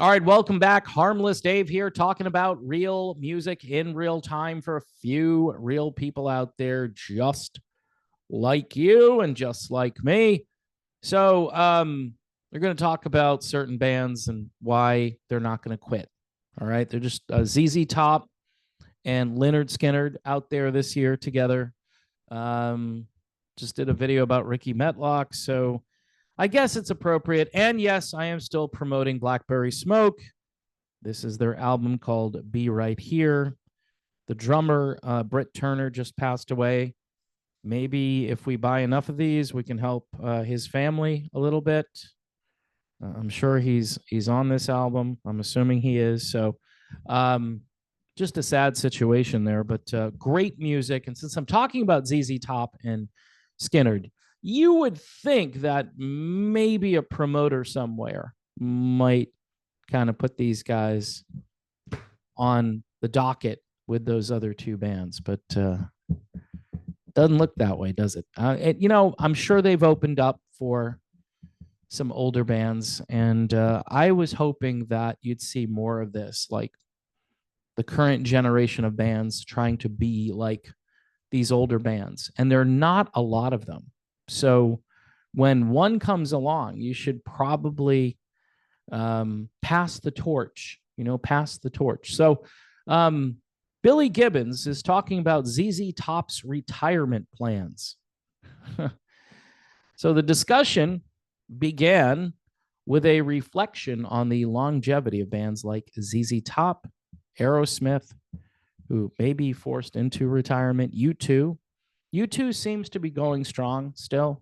All right, welcome back. Harmless Dave here, talking about real music in real time for a few real people out there just like you and just like me. We're going to talk about certain bands and why they're not going to quit. All right, they're just ZZ Top and Lynyrd Skynyrd out there this year together. Um, just did a video about Ricky Metlock, so I guess it's appropriate. And yes, I am still promoting Blackberry Smoke. This is their album called Be Right Here. The drummer, Britt Turner, just passed away. Maybe if we buy enough of these, we can help his family a little bit. I'm sure he's on this album. I'm assuming he is. So, um, just a sad situation there, but great music. And since I'm talking about ZZ Top and Skynyrd, you would think that maybe a promoter somewhere might kind of put these guys on the docket with those other two bands, but doesn't look that way, does it? I'm sure they've opened up for some older bands, and I was hoping that you'd see more of this, like the current generation of bands trying to be like these older bands, and there are not a lot of them. So when one comes along, you should probably pass the torch, pass the torch. So Billy Gibbons is talking about ZZ Top's retirement plans. So the discussion began with a reflection on the longevity of bands like ZZ Top, Aerosmith, who may be forced into retirement, U2. U2 seems to be going strong still.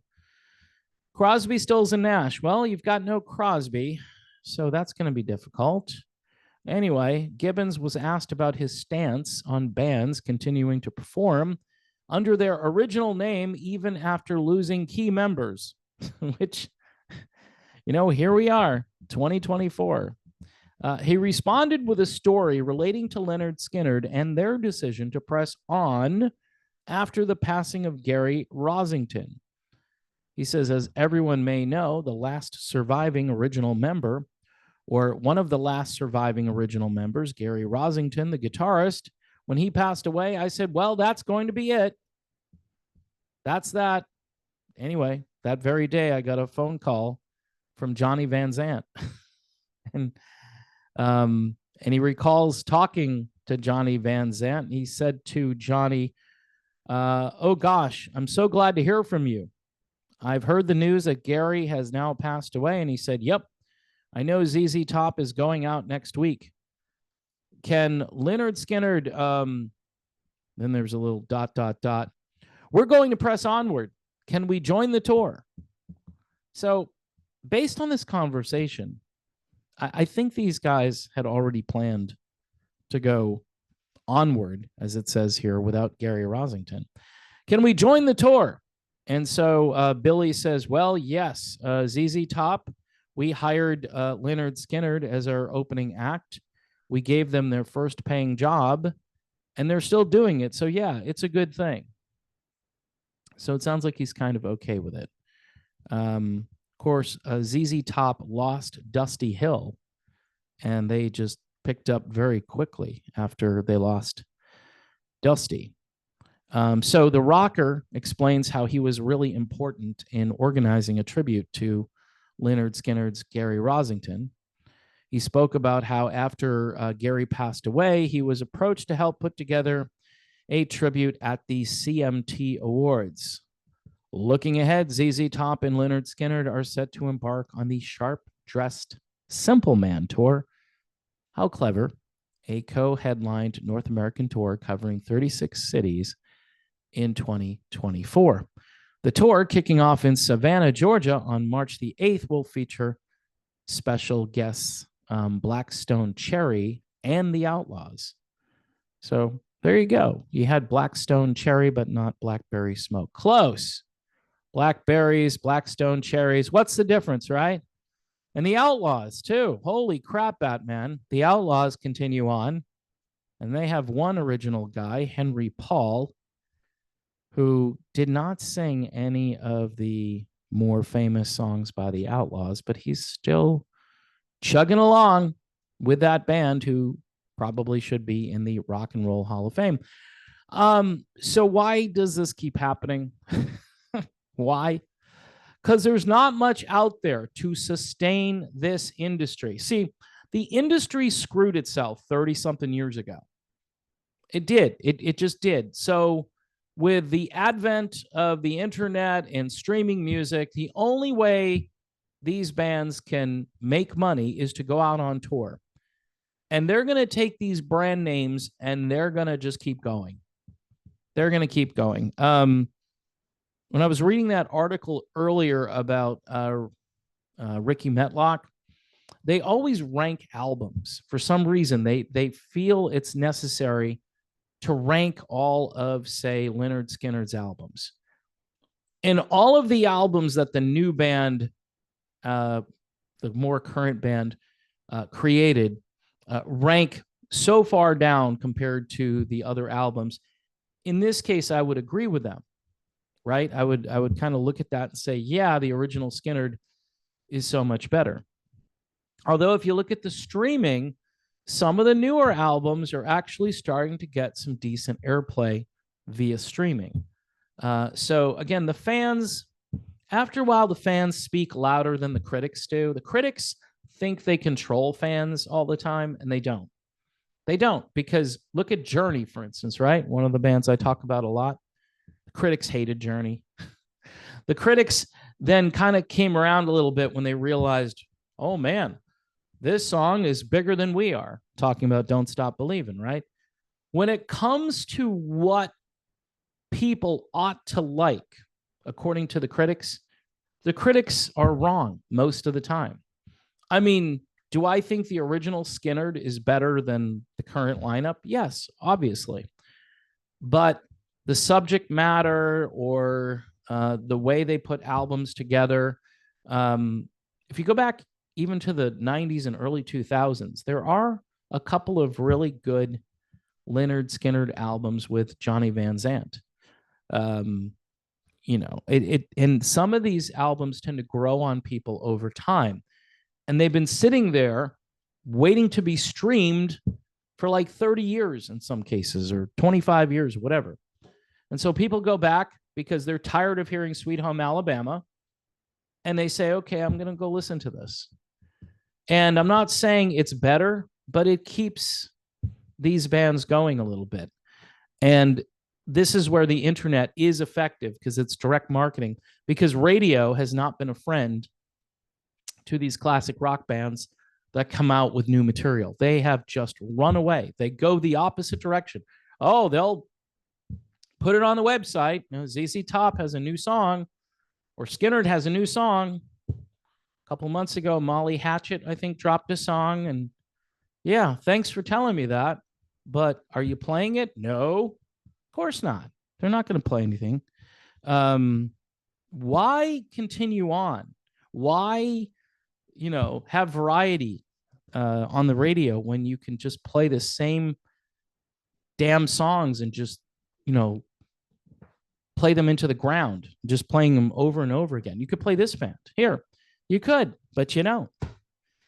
Crosby, Stills, and Nash. Well, you've got no Crosby, so that's going to be difficult. Anyway, Gibbons was asked about his stance on bands continuing to perform under their original name even after losing key members, which, here we are, 2024. He responded with a story relating to Lynyrd Skynyrd and their decision to press on after the passing of Gary Rosington. He says, as everyone may know, the last surviving original member, or one of the last surviving original members, Gary Rosington, the guitarist, when he passed away, I said, well, that's going to be it. That's that. Anyway, that very day, I got a phone call from Johnny Van Zant. and he recalls talking to Johnny Van Zant. He said to Johnny, oh gosh, I'm so glad to hear from you. I've heard the news that Gary has now passed away. And he said, yep, I know ZZ Top is going out next week. Can Lynyrd Skynyrd, then there's a little ... We're going to press onward. Can we join the tour? So based on this conversation, I think these guys had already planned to go onward, as it says here, without Gary Rosington. Can we join the tour? And so Billy says, well, yes, ZZ Top, we hired Lynyrd Skynyrd as our opening act. We gave them their first paying job, and they're still doing it. So, yeah, it's a good thing. So it sounds like he's kind of okay with it. Of course, ZZ Top lost Dusty Hill, and they just picked up very quickly after they lost Dusty. So the rocker explains how he was really important in organizing a tribute to Lynyrd Skynyrd's Gary Rosington. He spoke about how after Gary passed away, he was approached to help put together a tribute at the CMT Awards. Looking ahead, ZZ Top and Lynyrd Skynyrd are set to embark on the Sharp-Dressed Simple Man tour. How clever. A co-headlined North American tour covering 36 cities in 2024. The tour, kicking off in Savannah, Georgia on March the 8th, will feature special guests Black Stone Cherry and the Outlaws. So there you go. You had Black Stone Cherry, but not Blackberry Smoke. Close. Blackberries, Blackstone cherries. What's the difference, right? And the Outlaws, too. Holy crap, Batman. The Outlaws continue on, and they have one original guy, Henry Paul, who did not sing any of the more famous songs by the Outlaws, but he's still chugging along. with that band, who probably should be in the Rock and Roll Hall of Fame. So why does this keep happening? Why? Because there's not much out there to sustain this industry. See, the industry screwed itself 30 something years ago. It did. It just did. So with the advent of the internet and streaming music, the only way these bands can make money is to go out on tour. And they're going to take these brand names and they're going to just keep going. They're going to keep going. When I was reading that article earlier about Ricky Metlock, they always rank albums. For some reason, they feel it's necessary to rank all of, say, Lynyrd Skynyrd's albums. And all of the albums that the new band, the more current band, created, rank so far down compared to the other albums. In this case, I would agree with them, right? I would kind of look at that and say, yeah, the original Skynyrd is so much better. Although if you look at the streaming, some of the newer albums are actually starting to get some decent airplay via streaming. So again, the fans, after a while, the fans speak louder than the critics do. The critics think they control fans all the time, and they don't. They don't, because look at Journey, for instance, right? One of the bands I talk about a lot. The critics hated Journey. The critics then kind of came around a little bit when they realized, oh man, this song is bigger than we are, talking about Don't Stop Believing, right? When it comes to what people ought to like, according to the critics are wrong most of the time. I mean, do I think the original Skynyrd is better than the current lineup? Yes, obviously. But the subject matter or the way they put albums together, if you go back even to the 90s and early 2000s, there are a couple of really good Lynyrd Skynyrd albums with Johnny Van Zant. And some of these albums tend to grow on people over time. And they've been sitting there waiting to be streamed for like 30 years in some cases, or 25 years, whatever. And so people go back because they're tired of hearing Sweet Home Alabama. And they say, okay, I'm going to go listen to this. And I'm not saying it's better, but it keeps these bands going a little bit. And this is where the internet is effective, because it's direct marketing, because radio has not been a friend to these classic rock bands that come out with new material. They have just run away. They go the opposite direction. Oh, they'll put it on the website. ZZ Top has a new song, or Skynyrd has a new song. A couple months ago, Molly Hatchet, I think, dropped a song. And yeah, thanks for telling me that. But are you playing it? No, of course not. They're not going to play anything. Why continue on? Why, have variety on the radio when you can just play the same damn songs and just, play them into the ground, just playing them over and over again? You could play this band here. You could, but you don't.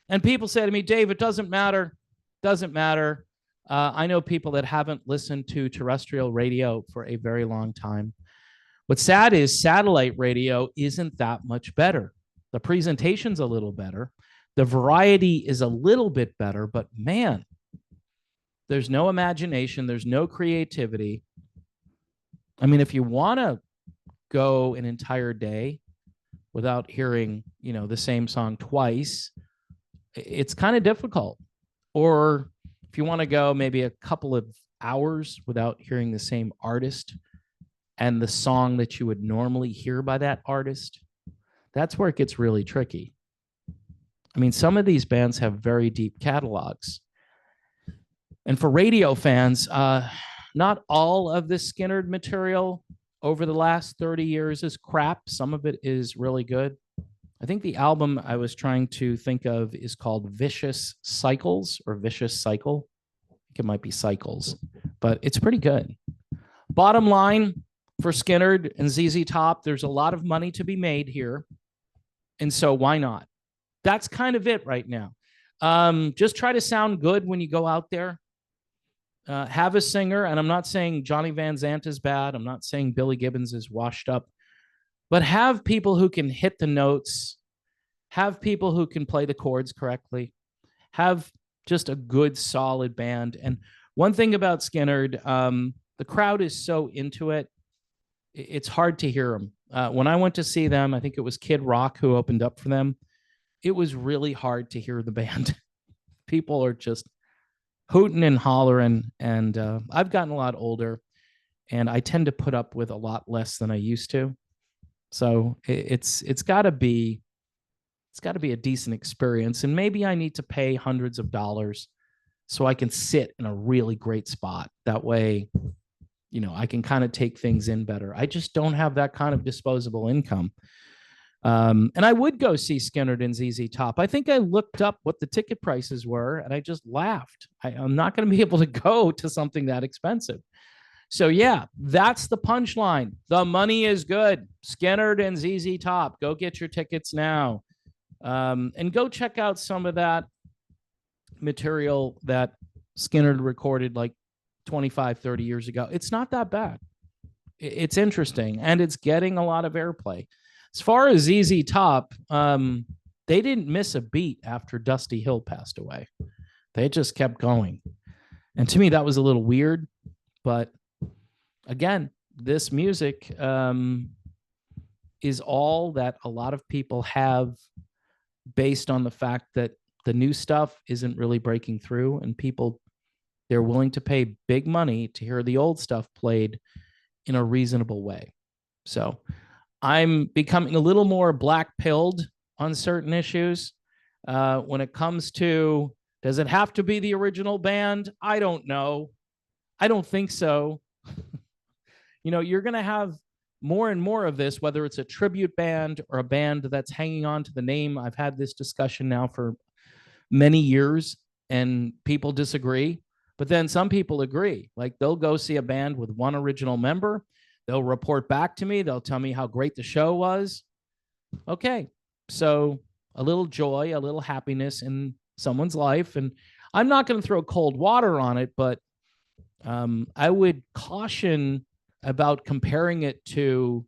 And people say to me, Dave, it doesn't matter. Doesn't matter. I know people that haven't listened to terrestrial radio for a very long time. What's sad is satellite radio isn't that much better. The presentation's a little better. The variety is a little bit better, but man, there's no imagination. There's no creativity. I mean, if you want to go an entire day without hearing, the same song twice, it's kind of difficult. Or if you want to go maybe a couple of hours without hearing the same artist and the song that you would normally hear by that artist, that's where it gets really tricky. I mean, some of these bands have very deep catalogs. And for radio fans, not all of the Skynyrd material over the last 30 years is crap. Some of it is really good. I think the album I was trying to think of is called Vicious Cycles, or Vicious Cycle. I think it might be Cycles, but it's pretty good. Bottom line for Skynyrd and ZZ Top, there's a lot of money to be made here. And so why not? That's kind of it right now. Just try to sound good when you go out there. Have a singer, and I'm not saying Johnny Van Zant is bad. I'm not saying Billy Gibbons is washed up, but have people who can hit the notes, have people who can play the chords correctly, have just a good, solid band. And one thing about Skynyrd, the crowd is so into it, it's hard to hear them. When I went to see them, I think it was Kid Rock who opened up for them. It was really hard to hear the band. People are just hooting and hollering. And I've gotten a lot older, and I tend to put up with a lot less than I used to. So it's got to be a decent experience, and maybe I need to pay hundreds of dollars so I can sit in a really great spot. That way, I can kind of take things in better. I just don't have that kind of disposable income. And I would go see Skynyrd and ZZ Top. I think I looked up what the ticket prices were, and I just laughed. I'm not going to be able to go to something that expensive. So yeah, that's the punchline. The money is good. Skynyrd and ZZ Top. Go get your tickets now. And go check out some of that material that Skynyrd recorded like 25, 30 years ago. It's not that bad. It's interesting, and it's getting a lot of airplay. As far as ZZ Top, they didn't miss a beat after Dusty Hill passed away. They just kept going. And to me, that was a little weird. But again, this music is all that a lot of people have, based on the fact that the new stuff isn't really breaking through, and people, they're willing to pay big money to hear the old stuff played in a reasonable way. So I'm becoming a little more black-pilled on certain issues. When it comes to, does it have to be the original band? I don't know. I don't think so. You're going to have more and more of this, whether it's a tribute band or a band that's hanging on to the name. I've had this discussion now for many years, and people disagree. But then some people agree. Like, they'll go see a band with one original member. They'll report back to me. They'll tell me how great the show was. Okay, so a little joy, a little happiness in someone's life. And I'm not going to throw cold water on it, but I would caution about comparing it to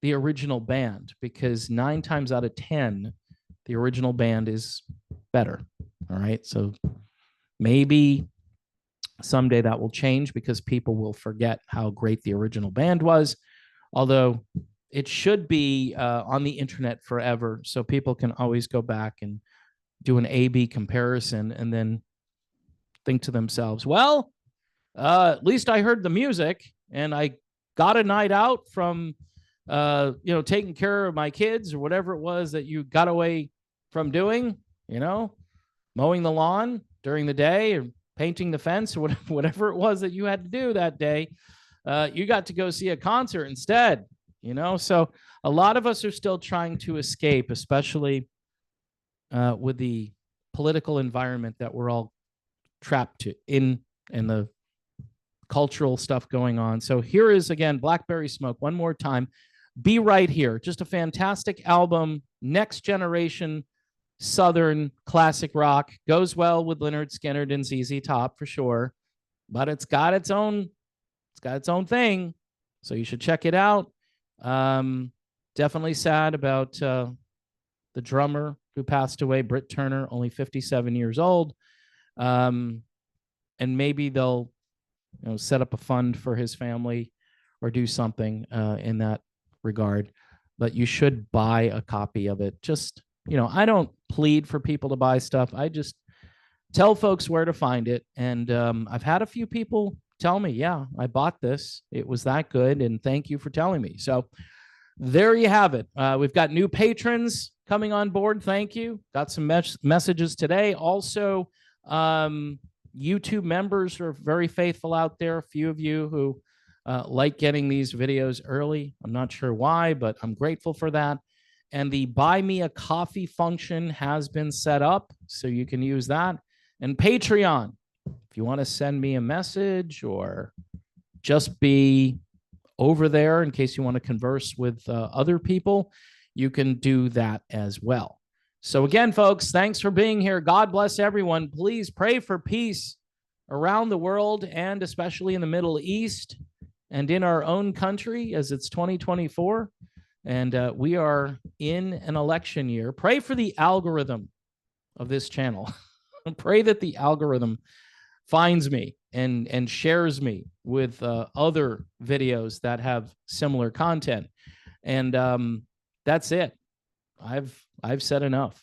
the original band, because 9 times out of 10, the original band is better. All right, so maybe someday that will change, because people will forget how great the original band was, although it should be on the internet forever, so people can always go back and do an A/B comparison and then think to themselves, well, at least I heard the music, and I got a night out from taking care of my kids, or whatever it was that you got away from doing, mowing the lawn during the day, or painting the fence, or whatever it was that you had to do that day. You got to go see a concert instead, So a lot of us are still trying to escape, especially with the political environment that we're all trapped in, and the cultural stuff going on. So here is, again, Blackberry Smoke one more time. Be Right Here. Just a fantastic album. Next generation Southern classic rock. Goes well with Lynyrd Skynyrd and ZZ Top for sure. But it's got its own thing. So you should check it out. Definitely sad about the drummer who passed away, Britt Turner, only 57 years old. And maybe they'll set up a fund for his family or do something in that regard. But you should buy a copy of it. Just, I don't plead for people to buy stuff. I just tell folks where to find it. And I've had a few people tell me, yeah, I bought this. It was that good. And thank you for telling me. So there you have it. We've got new patrons coming on board. Thank you. Got some messages today. Also, YouTube members are very faithful out there. A few of you who like getting these videos early. I'm not sure why, but I'm grateful for that. And the buy me a coffee function has been set up, so you can use that. And Patreon, if you want to send me a message or just be over there in case you want to converse with other people, you can do that as well. So again, folks, thanks for being here. God bless everyone. Please pray for peace around the world and especially in the Middle East and in our own country as it's 2024. And we are in an election year. Pray for the algorithm of this channel. Pray that the algorithm finds me and shares me with other videos that have similar content. And that's it. I've said enough.